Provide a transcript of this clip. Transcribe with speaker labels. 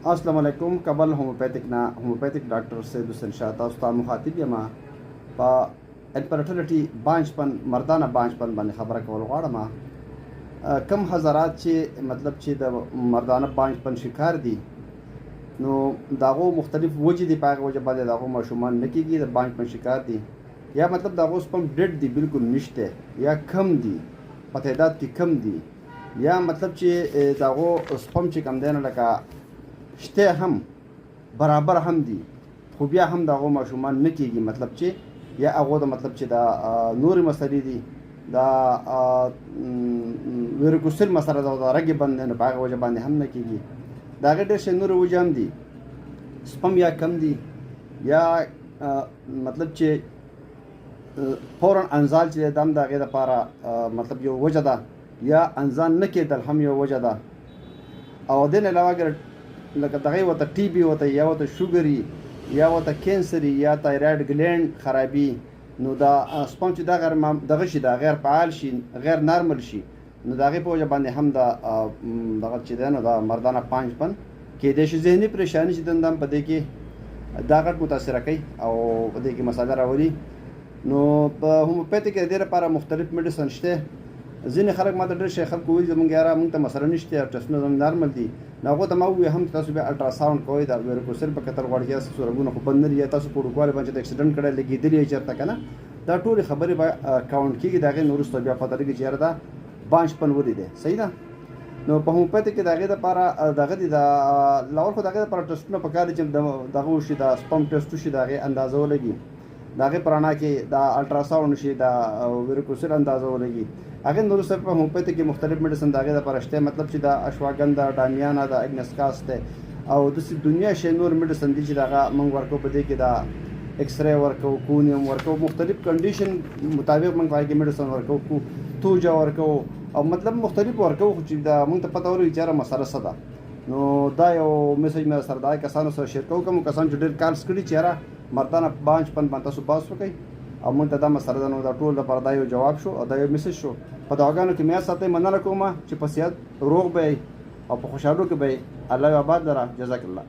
Speaker 1: السلام علیکم. قبل هومیوپیتک ډاکټر سید حسین شاه تاسو ته مخاطب یم په انفرټیلیټي بانچ پن مردانہ بانچ پن باندې خبره کول غواړم. کم حضرات چې مطلب چې د مردانہ بانچ پن شکار دي نو داغو مختلف وجې دي، په هغه وجه باندې داغو ماشومان نه کېږي، د بانچ پن شکار دي یا مطلب داغو سپم ډیډ دي، بالکل نشته یا کم دي، په تعداد کې کم دي، یا مطلب چې داغو سپم چې کم دی نه لکه شته هم برابر هم دي خو بیا هم داغو ماشومان نه کېږي. مطلب چې یا هغو د مطلب چې دا نورې مسلې دي، دا ویروکوسل مسله ده، دا رګې بند دی نو په هغه وجه باندې هم نه کېږي. د هغې ډېر شی نورې وجې هم دي، سپم یا کم دي یا مطلب چې فوراً انزال چې دی دا هم د هغې دپاره مطلب یو وجه ده، یا انزال نه کېدل هم یو وجه ده. او دې نه علاوه اگر لکه دغه ورته ټي بي وته یا ورته شوګري یا ورته کینسري یا تایرايډ ګلینډ خرابي نو دا سپم چې دا غیر دغه شي، دا غیر فعال شي، غیر نارمل شي، نو د هغې په وجه باندې هم دغه چې دی نو دا مردانه پانچ پن کېدای شي. ذهني پریشاني چې دنده هم په دې کې دا غټ متاثره کوي او په دې کې مساله راولي. نو په هومیوپیتیک کې د دې لپاره مختلف میډیسن شته. ځینې خلک ما ته ډېر شي خلکو وایي زموږ یاره موږ ته مسله نشته، ټسټونه زموږ نارمل دي. نو هغو ته ما ووایي هم تاسو بیا الټراساونډ کوئ، د ویروکوسل په کتل غواړئ چې ستاسو رګونه خو بند نه دي، یا تاسو په وړوکوالي باندې چې اکسیډنټ کړی لګېدلي یې چېرته که نه، دا ټولې خبرې به کاونټ کېږي. د هغې نه وروسته بیا پته لګي چې یاره دا بانچ پن ولې دی. صحیح ده. نو په هومیوپیتیک کې د هغې دپاره دغه دي، د لاول خو د هغې دپاره ټسټونه پکار دي چې دغه وشي، د سپم ټسټ وشي، د هغې اندازه ولګي، د هغې په رڼا کې د الټراساونډ وشي، د ویروکوسل اندازه ولګي. هغې نه وروسته په هومیوپیتیک کې مختلف میډیسن د هغې دپاره شته، مطلب چې د اشواګندا، ډامیانا، د اګنسکاس دی او داسې دنیا شی نور میډیسن دي چې د هغه موږ ورکوو. په دې کې د ایکس رے ورکوو، کونیم ورکوو، مختلف کنډیشن مطابق موږ په هغې کې میډیسن ورکوو، توجه ورکوو او مطلب مختلف ورکوو چې دا موږ ته پته ولګي چې یاره مسله څه ده. نو دا یو میسج مې سره دا کسانو سره شیر کوو، کوم کسان چې ډېر کالز کړي چې یاره مردانه بانچ پن باندې تاسو باس وکړئ او موږ ته دا مسله ده. نو دا ټول لپاره دا یو جواب شو او دا یو میسج شو. په دعاګانو کې مې یاد ساتئ، مننه کوم چې په صحت روغ به او په خوشحالو کې به الله آباد لره. جزاک الله.